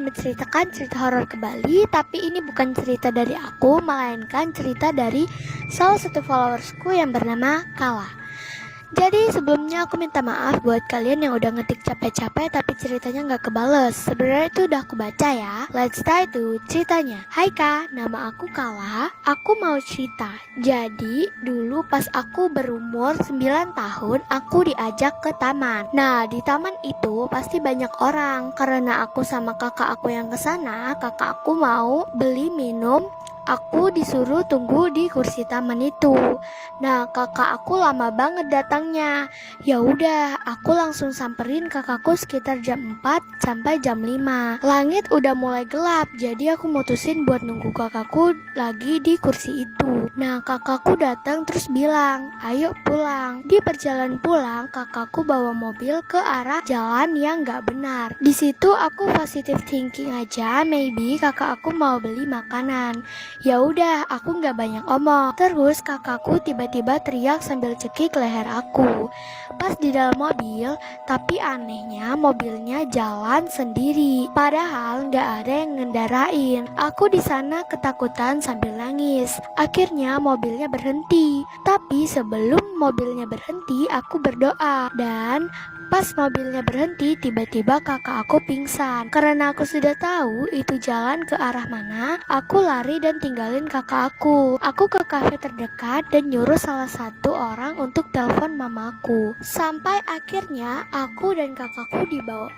akan menceritakan cerita horor kembali, tapi ini bukan cerita dari aku, melainkan cerita dari salah satu followersku yang bernama Kala. Jadi sebelumnya aku minta maaf buat kalian yang udah ngetik capek-capek tapi ceritanya nggak kebales. Sebenarnya itu udah aku baca ya. Let's start itu ceritanya. Hai Kak, nama aku Kala. Aku mau cerita. Jadi dulu pas aku berumur 9 tahun, aku diajak ke taman. Nah di taman itu pasti banyak orang. Karena aku sama kakak aku yang kesana, kakak aku mau beli minum. Aku disuruh tunggu di kursi taman itu. Nah, kakak aku lama banget datangnya. Ya udah, aku langsung samperin kakakku sekitar jam 4 sampai jam 5. Langit udah mulai gelap, jadi aku mutusin buat nunggu kakakku lagi di kursi itu. Nah, kakakku datang terus bilang, "Ayo pulang." Di perjalanan pulang, kakakku bawa mobil ke arah jalan yang gak benar. Di situ aku positive thinking aja, maybe kakak aku mau beli makanan. Ya udah, aku nggak banyak omong. Terus kakakku tiba-tiba teriak sambil cekik leher aku. Pas di dalam mobil, tapi anehnya mobilnya jalan sendiri. Padahal nggak ada yang ngendarain. Aku di sana ketakutan sambil nangis. Akhirnya mobilnya berhenti. Tapi sebelum mobilnya berhenti, aku berdoa. Dan pas mobilnya berhenti, tiba-tiba kakak aku pingsan. Karena aku sudah tahu itu jalan ke arah mana, aku lari dan tinggalin kakak aku. Aku ke kafe terdekat dan nyuruh salah satu orang untuk telepon mamaku. Sampai akhirnya aku dan kakakku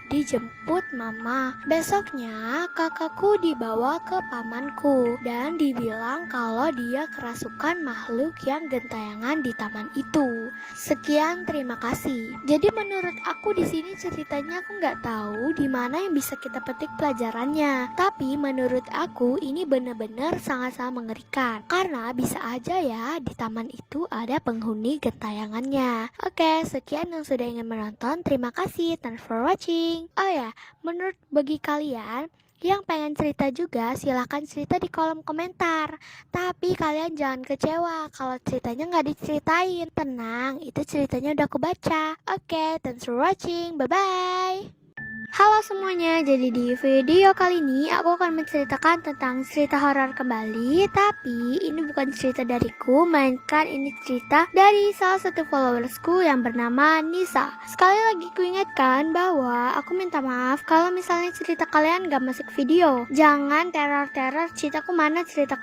dijemput mama. Besoknya kakakku dibawa ke pamanku dan dibilang kalau dia kerasukan makhluk yang gentayangan di taman itu. Sekian, terima kasih. Jadi menurut aku di sini ceritanya aku nggak tahu di mana yang bisa kita petik pelajarannya. Tapi menurut aku ini benar-benar sangat-sangat mengerikan. Karena bisa aja ya di taman itu ada penghuni gentayangannya. Oke, sekian yang sudah ingin menonton. Terima kasih. Thanks for watching. Oh ya, menurut bagi kalian yang pengen cerita juga, silahkan cerita di kolom komentar. Tapi kalian jangan kecewa kalau ceritanya nggak diceritain. Tenang, itu ceritanya udah aku baca. Oke, thanks for watching. Bye-bye. Halo semuanya, jadi di video kali ini aku akan menceritakan tentang cerita horor kembali. Tapi ini bukan cerita dariku, melainkan ini cerita dari salah satu followersku yang bernama Nisa. Sekali lagi ku ingatkan bahwa aku minta maaf kalau misalnya cerita kalian gak masuk video. Jangan teror-teror ceritaku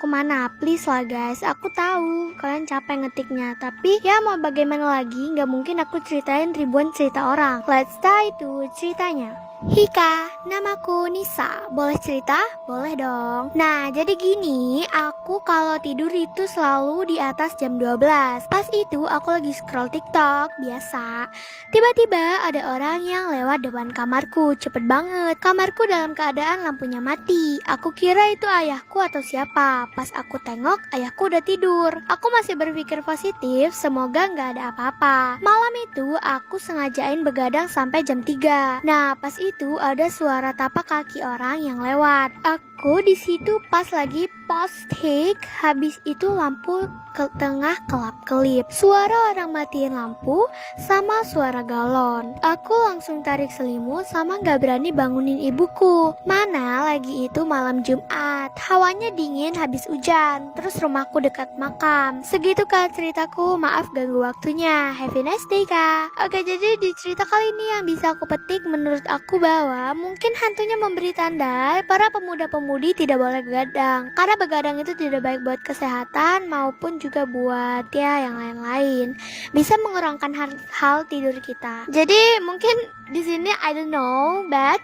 mana, please lah guys. Aku tahu kalian capek ngetiknya, tapi ya mau bagaimana lagi, gak mungkin aku ceritain ribuan cerita orang. Let's start itu ceritanya. Hika, namaku Nisa. Boleh cerita? Boleh dong. Nah, jadi gini, aku kalau tidur itu selalu di atas jam 12. Pas itu aku lagi scroll TikTok, biasa. Tiba-tiba ada orang yang lewat depan kamarku, cepet banget. Kamarku dalam keadaan lampunya mati. Aku kira itu ayahku atau siapa. Pas aku tengok, ayahku udah tidur. Aku masih berpikir positif, semoga nggak ada apa-apa. Malam itu aku sengajain begadang sampai jam 3. Nah, pas itu ada suara tapak kaki orang yang lewat. Aku di situ pas lagi posting, habis itu lampu ke tengah kelap-kelip. Suara orang matiin lampu sama suara galon. Aku langsung tarik selimut sama gak berani bangunin ibuku. Mana lagi itu malam Jumat, hawanya dingin habis hujan. Terus rumahku dekat makam. Segitu kak ceritaku, maaf ganggu waktunya. Have a nice day kak. Oke, jadi di cerita kali ini yang bisa aku petik menurut aku bahwa mungkin hantunya memberi tanda para pemuda-pemudi tidak boleh begadang. Karena begadang itu tidak baik buat kesehatan maupun juga buat ya yang lain-lain. Bisa mengurangkan hal tidur kita. Jadi mungkin di sini I don't know, but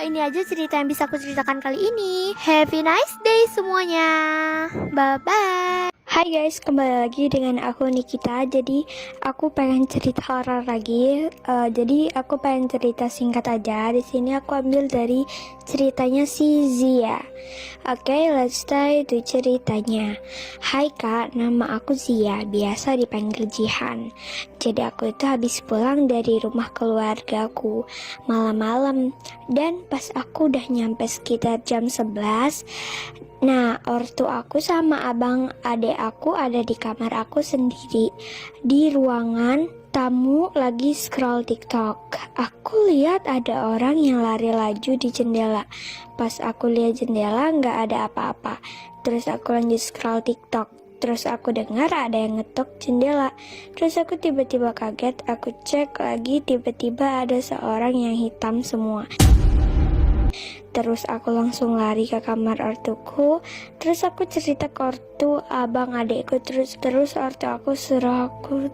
ini aja cerita yang bisa aku ceritakan kali ini. Have a nice day semuanya. Bye bye. Hai guys, kembali lagi dengan aku Nikita. Jadi aku pengen cerita horor lagi. Jadi aku pengen cerita singkat aja. Di sini aku ambil dari ceritanya si Zia. Oke, let's start itu ceritanya. Hai kak, nama aku Zia, biasa dipanggil Jihan. Jadi aku itu habis pulang dari rumah keluargaku malam-malam. Dan pas aku udah nyampe sekitar jam 11, nah, ortu aku sama abang adek aku ada di kamar aku sendiri di ruangan Tamu lagi scroll TikTok. Aku lihat ada orang yang lari laju di jendela. Pas aku lihat jendela nggak ada apa-apa. Terus aku lanjut scroll TikTok. Terus aku dengar ada yang ngetok jendela. Terus aku tiba-tiba kaget. Aku cek lagi, tiba-tiba ada seorang yang hitam semua. Terus aku langsung lari ke kamar ortuku. Terus aku cerita ke ortu abang adekku. Terus ortu aku suruh aku